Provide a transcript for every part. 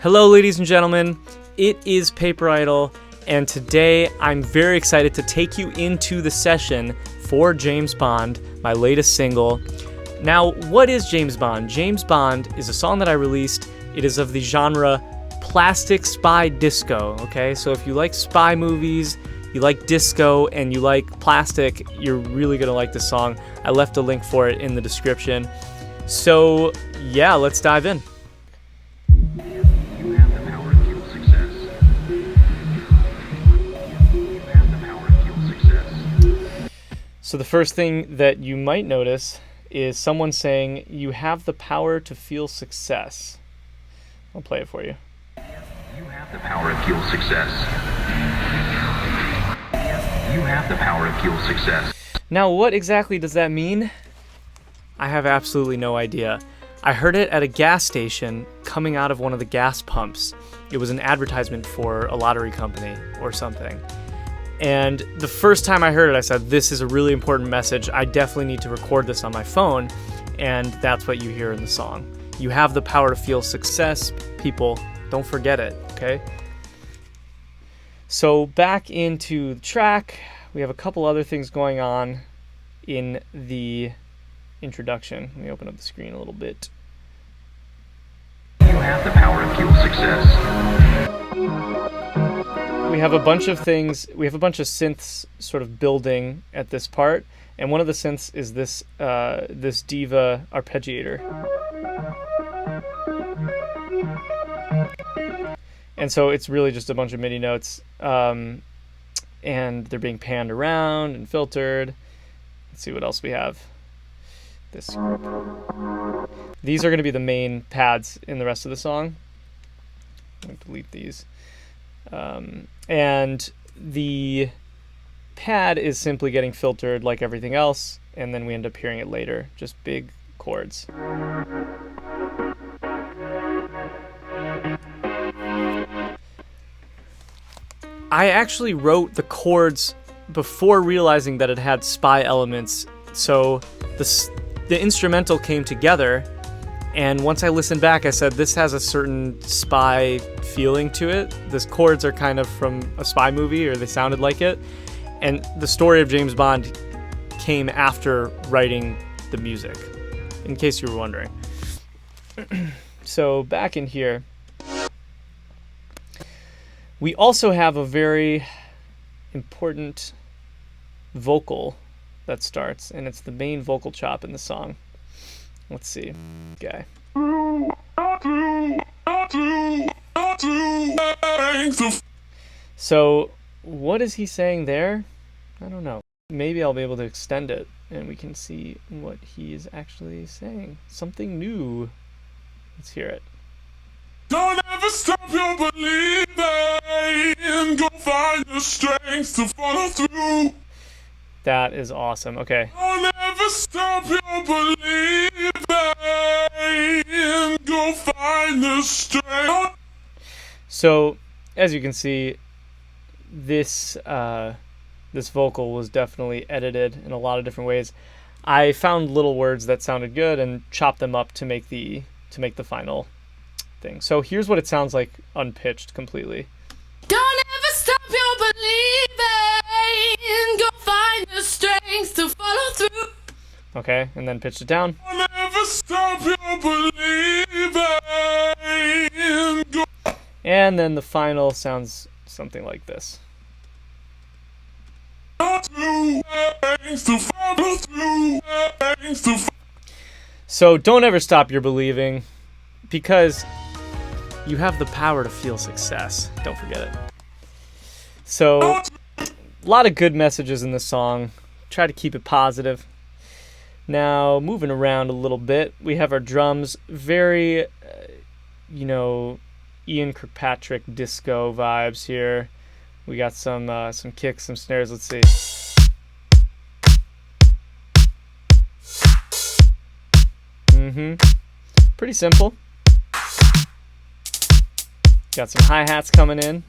Hello, ladies and gentlemen. It is Paper Idol, and today I'm very excited to take you into the session for James Bond, my latest single. Now, what is James Bond? James Bond is a song that I released. It is of the genre plastic spy disco, okay? So if you like spy movies, you like disco, and you like plastic, you're really gonna like this song. I left a link for it in the description. So, yeah, let's dive in. So the first thing that you might notice is someone saying, "You have the power to feel success." I'll play it for you. You have the power to fuel success. You have the power to fuel success. Now, what exactly does that mean? I have absolutely no idea. I heard it at a gas station coming out of one of the gas pumps. It was an advertisement for a lottery company or something. And the first time I heard it, I said, this is a really important message. I definitely need to record this on my phone. And that's what you hear in the song. You have the power to feel success, people. Don't forget it, okay? So back into the track, we have a couple other things going on in the introduction. Let me open up the screen a little bit. You have the power to fuel success. We have a bunch of things, we have a bunch of synths sort of building at this part, and one of the synths is this this Diva Arpeggiator. And so it's really just a bunch of MIDI notes, and they're being panned around and filtered. Let's see what else we have. This group. These are going to be the main pads in the rest of the song. I'm going to delete these. And the pad is simply getting filtered like everything else, and then we end up hearing it later, just big chords. I actually wrote the chords before realizing that it had spy elements, so the instrumental came together. And once I listened back, I said, this has a certain spy feeling to it. These chords are kind of from a spy movie, or they sounded like it. And the story of James Bond came after writing the music, in case you were wondering. So back in here, we also have a very important vocal that starts, and it's the main vocal chop in the song. Let's see. Okay. So, what is he saying there? I don't know. Maybe I'll be able to extend it and we can see what he is actually saying. Something new. Let's hear it. Don't ever stop your believing. Go find the strength to follow through. That is awesome. Okay. Don't ever stop your believing. Go find the strength. So, as you can see, this this vocal was definitely edited in a lot of different ways. I found little words that sounded good and chopped them up to make the final thing. So here's what it sounds like unpitched completely. Don't ever stop your believing. Go find the strength to follow through. Okay, and then pitched it down. Don't ever stop your believing. Go. And then the final sounds something like this. So don't ever stop your believing, because you have the power to feel success. Don't forget it. So, a lot of good messages in this song. Try to keep it positive. Now, moving around a little bit, we have our drums. Very, Ian Kirkpatrick disco vibes here. We got some kicks, some snares. Let's see. Pretty simple. Got some hi-hats coming in.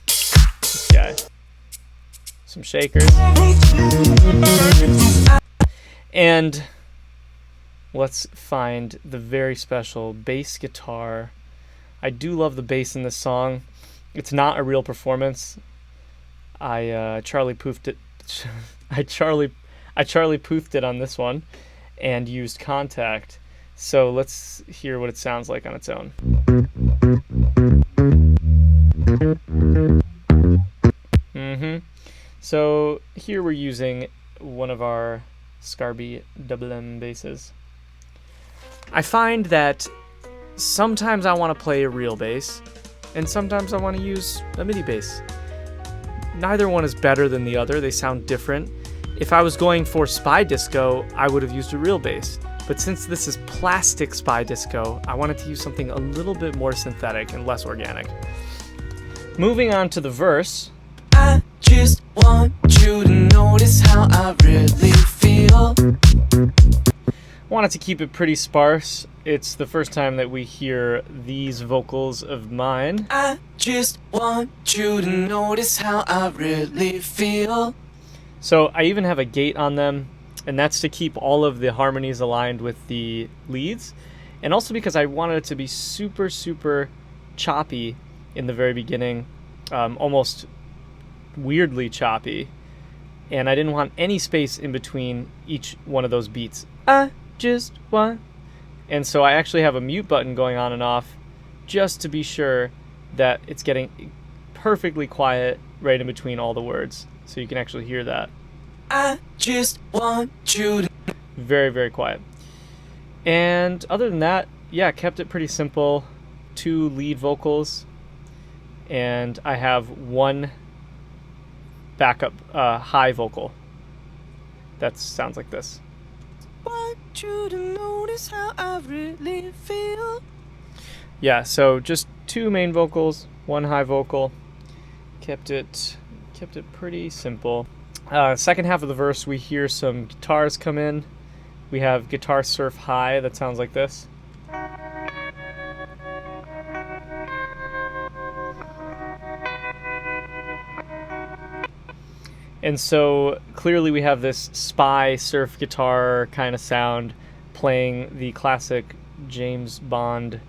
This guy. Some shakers. And let's find the very special bass guitar I do love the bass in this song. It's not a real performance. I Charlie Poofed it. I Charlie Poofed it on this one, and used Contact. So let's hear what it sounds like on its own. So here we're using one of our Scarby double M basses. I find that sometimes I want to play a real bass, and sometimes I want to use a MIDI bass. Neither one is better than the other. They sound different. If I was going for Spy Disco, I would have used a real bass. But since this is plastic Spy Disco, I wanted to use something a little bit more synthetic and less organic. Moving on to the verse. I just want you to notice how I really feel. Wanted to keep it pretty sparse. It's the first time that we hear these vocals of mine. I just want you to notice how I really feel. So I even have a gate on them, and that's to keep all of the harmonies aligned with the leads, and also because I wanted it to be super, super choppy in the very beginning, almost weirdly choppy, and I didn't want any space in between each one of those beats. I just want... And so I actually have a mute button going on and off just to be sure that it's getting perfectly quiet right in between all the words, so you can actually hear that. I just want you to... Very, very quiet. And other than that, yeah, kept it pretty simple. 2 lead vocals, and I have 1 backup high vocal. That sounds like this. Want you to notice how I really feel. Yeah, so just 2 main vocals, 1 high vocal. Kept it pretty simple. Second half of the verse, we hear some guitars come in. We have guitar surf high that sounds like this. And so clearly we have this spy surf guitar kind of sound playing the classic James Bond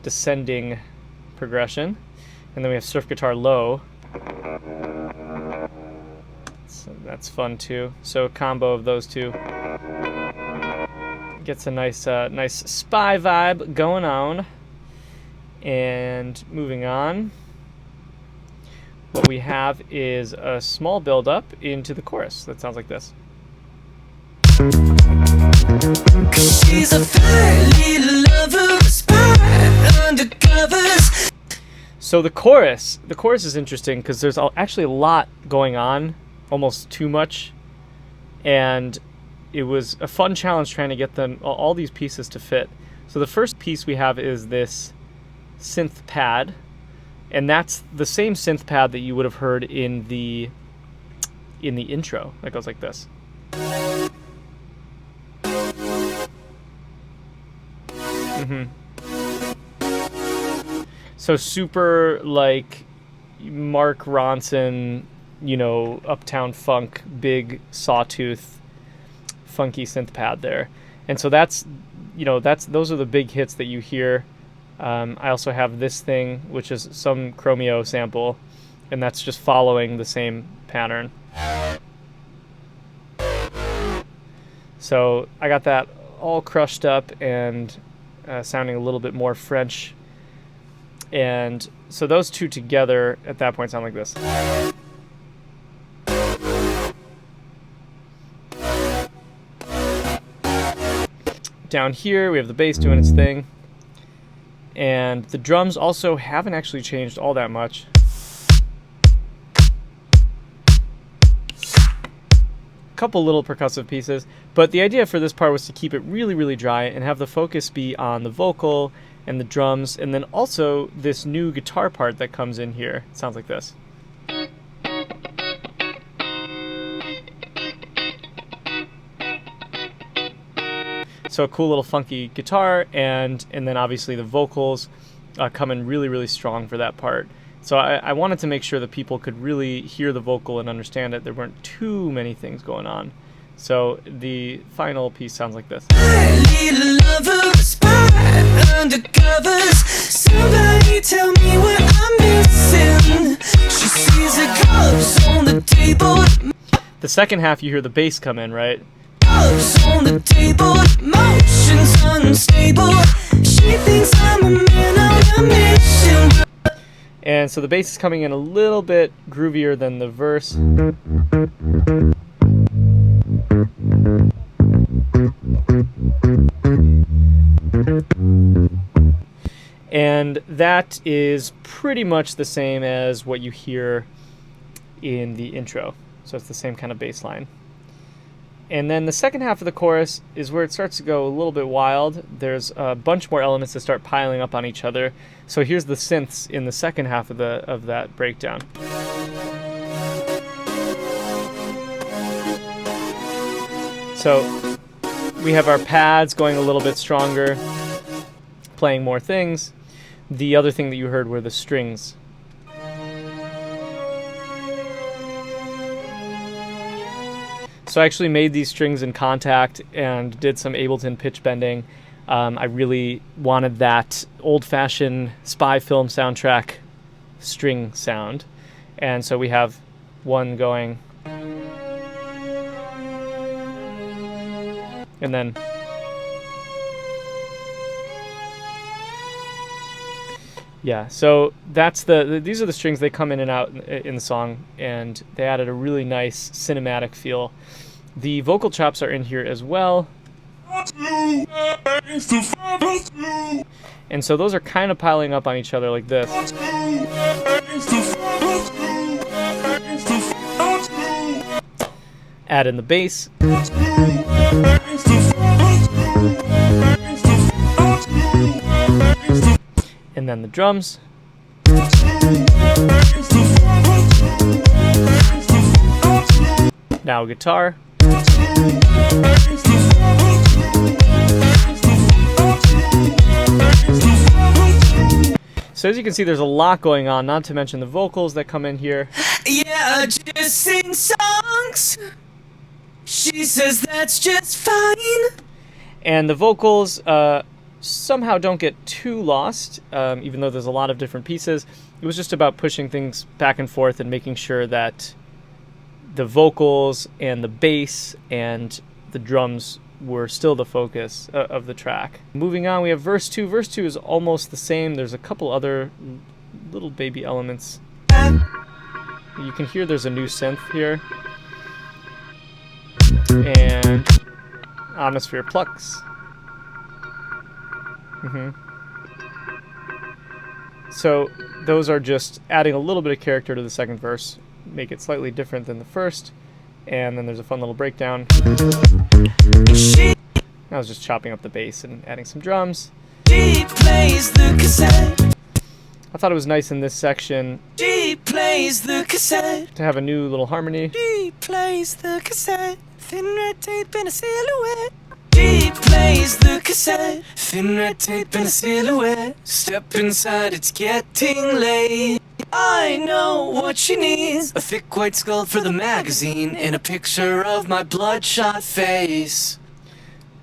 descending progression. And then we have surf guitar low. So that's fun too. So a combo of those two gets a nice spy vibe going on. And moving on, what we have is a small build up into the chorus that sounds like this. She's a fine little lover, spy undercovers. So the chorus is interesting because there's actually a lot going on, almost too much, and it was a fun challenge trying to get them all these pieces to fit. So the first piece we have is this synth pad, and that's the same synth pad that you would have heard in the intro. That goes like this. So super like Mark Ronson, Uptown Funk, big sawtooth, funky synth pad there. And so those are the big hits that you hear. I also have this thing, which is some Chromeo sample, and that's just following the same pattern. So I got that all crushed up and sounding a little bit more French. And so those two together at that point sound like this. Down here we have the bass doing its thing. And the drums also haven't actually changed all that much. A couple little percussive pieces, but the idea for this part was to keep it really, really dry and have the focus be on the vocal and the drums, and then also this new guitar part that comes in here. It sounds like this. So a cool little funky guitar, and then obviously the vocals come in really, really strong for that part. So I wanted to make sure that people could really hear the vocal and understand it. There weren't too many things going on. So the final piece sounds like this. My little lover, spy right under covers. Somebody tell me what I'm missing. She sees the cups on the table. The second half, you hear the bass come in, right? Cups on the table, motion's unstable. She thinks I'm a man on a mission. And so the bass is coming in a little bit groovier than the verse. And that is pretty much the same as what you hear in the intro. So it's the same kind of bass line. And then the second half of the chorus is where it starts to go a little bit wild. There's a bunch more elements that start piling up on each other. So here's the synths in the second half of that breakdown. So we have our pads going a little bit stronger, playing more things. The other thing that you heard were the strings. So I actually made these strings in Contact and did some Ableton pitch bending. I really wanted that old-fashioned spy film soundtrack string sound. And so we have one going, and then yeah, so that's these are the strings. They come in and out in the song, and they added a really nice cinematic feel. The vocal chops are in here as well. And so those are kind of piling up on each other like this. Add in the bass. And then the drums. Now guitar. So as you can see, there's a lot going on, not to mention the vocals that come in here. Yeah, I just sing songs. She says that's just fine. And the vocals somehow don't get too lost, even though there's a lot of different pieces. It was just about pushing things back and forth and making sure that the vocals and the bass and the drums were still the focus of the track. Moving on, we have verse 2. Verse 2 is almost the same. There's a couple other little baby elements. You can hear there's a new synth here. And Atmosphere Plucks. So those are just adding a little bit of character to the second verse, make it slightly different than the first. And then there's a fun little breakdown. I was just chopping up the bass and adding some drums. She plays the cassette. I thought it was nice in this section She plays the cassette. to have a new little harmony. She plays the cassette. Thin red tape in a silhouette. She plays the cassette. Thin red tape in a silhouette. Step inside, it's getting late. I know what she needs. A thick white skull for the magazine and a picture of my bloodshot face.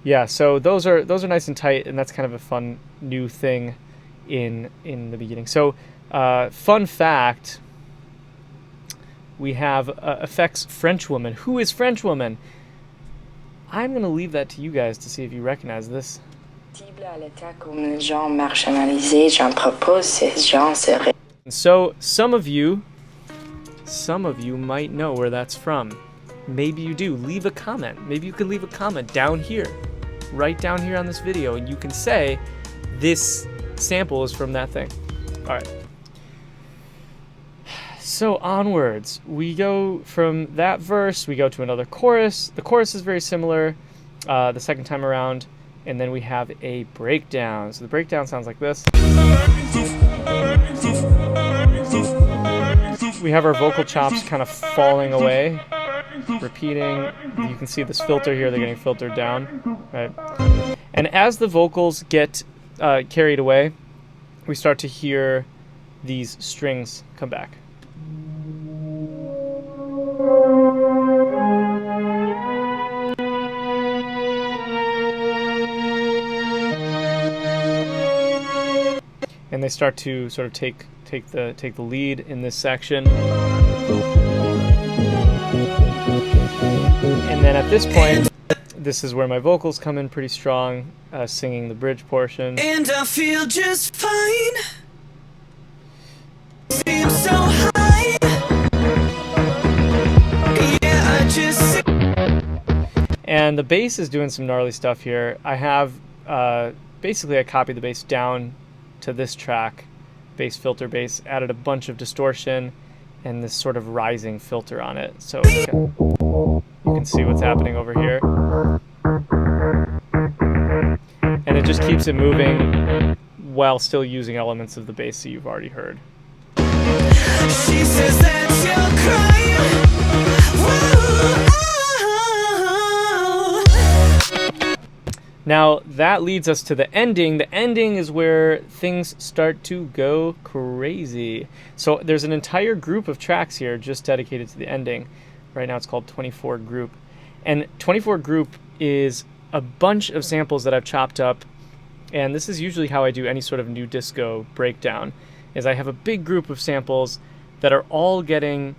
Yeah, so those are nice and tight, and that's kind of a fun new thing in the beginning. So, fun fact: we have effects Frenchwoman. Who is Frenchwoman? I'm going to leave that to you guys to see if you recognize this. So some of you might know where that's from. Maybe you do. Leave a comment. Maybe you can leave a comment down here, right down here on this video, and you can say this sample is from that thing. All right. So onwards, we go from that verse, we go to another chorus. The chorus is very similar the second time around, and then we have a breakdown. So the breakdown sounds like this. We have our vocal chops kind of falling away, repeating. You can see this filter here, they're getting filtered down, right? And as the vocals get carried away, we start to hear these strings come back. they start to sort of take the lead in this section. And then at this point, this is where my vocals come in pretty strong, singing the bridge portion. And I feel just fine. Seems so high. Yeah, I just. And the bass is doing some gnarly stuff here. I have basically I copied the bass down to this track, bass filter bass, added a bunch of distortion and this sort of rising filter on it. So you can see what's happening over here. And it just keeps it moving while still using elements of the bass that you've already heard. She says that you're crying. Whoa, oh. Now that leads us to the ending. The ending is where things start to go crazy. So there's an entire group of tracks here just dedicated to the ending. Right now it's called 24 Group. And 24 Group is a bunch of samples that I've chopped up. And this is usually how I do any sort of new disco breakdown, is I have a big group of samples that are all getting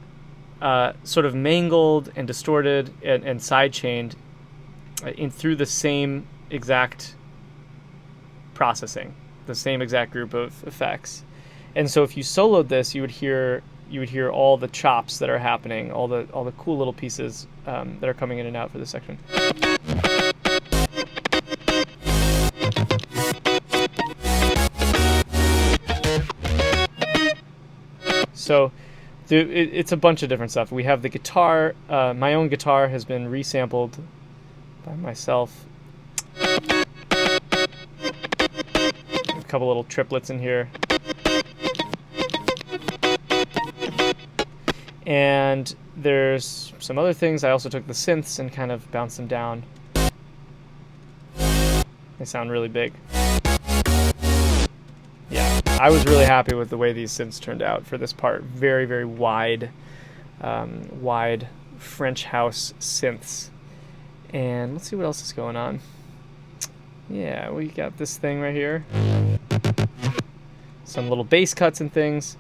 sort of mangled and distorted and sidechained through the same exact processing, the same exact group of effects. And so if you soloed this, you would hear all the chops that are happening, all the cool little pieces that are coming in and out for this section. So it's a bunch of different stuff. We have the guitar. My own guitar has been resampled by myself. A couple little triplets in here. And there's some other things. I also took the synths and kind of bounced them down. They sound really big. Yeah, I was really happy with the way these synths turned out for this part. Very, very wide French house synths. And let's see what else is going on. Yeah, we got this thing right here. Some little bass cuts and things.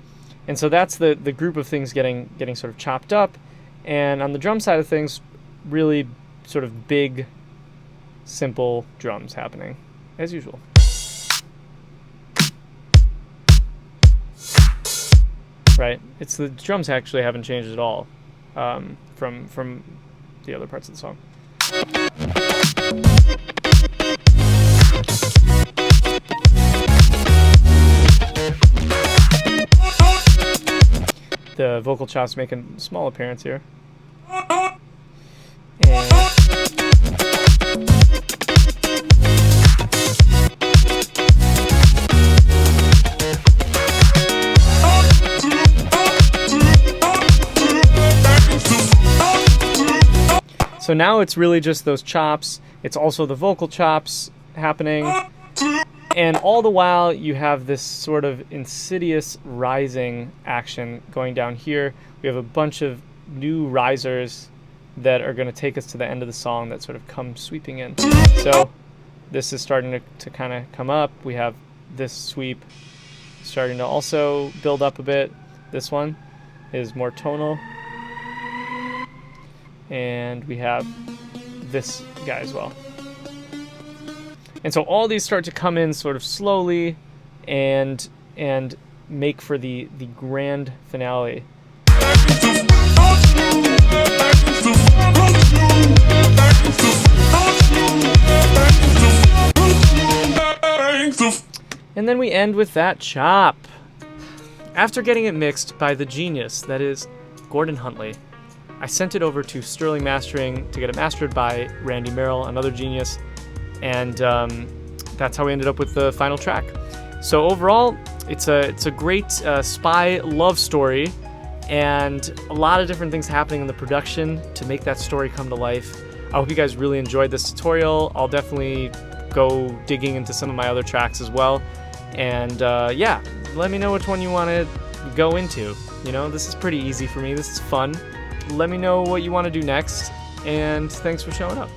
And so that's the group of things getting sort of chopped up. And on the drum side of things, really sort of big, simple drums happening, as usual. Right? It's the drums actually haven't changed at all from the other parts of the song. The vocal chops make a small appearance here. And so now it's really just those chops. It's also the vocal chops happening. And all the while you have this sort of insidious rising action going down here. We have a bunch of new risers that are going to take us to the end of the song that sort of come sweeping in. So this is starting to kind of come up. We have this sweep starting to also build up a bit. This one is more tonal. And we have this guy as well. And so all these start to come in sort of slowly and make for the grand finale. And then we end with that chop. After getting it mixed by the genius that is Gordon Huntley, I sent it over to Sterling Mastering to get it mastered by Randy Merrill, another genius. And that's how we ended up with the final track. So overall, it's a great spy love story, and a lot of different things happening in the production to make that story come to life. I hope you guys really enjoyed this tutorial. I'll definitely go digging into some of my other tracks as well. And yeah, let me know which one you want to go into. You know, this is pretty easy for me. This is fun. Let me know what you want to do next, and thanks for showing up.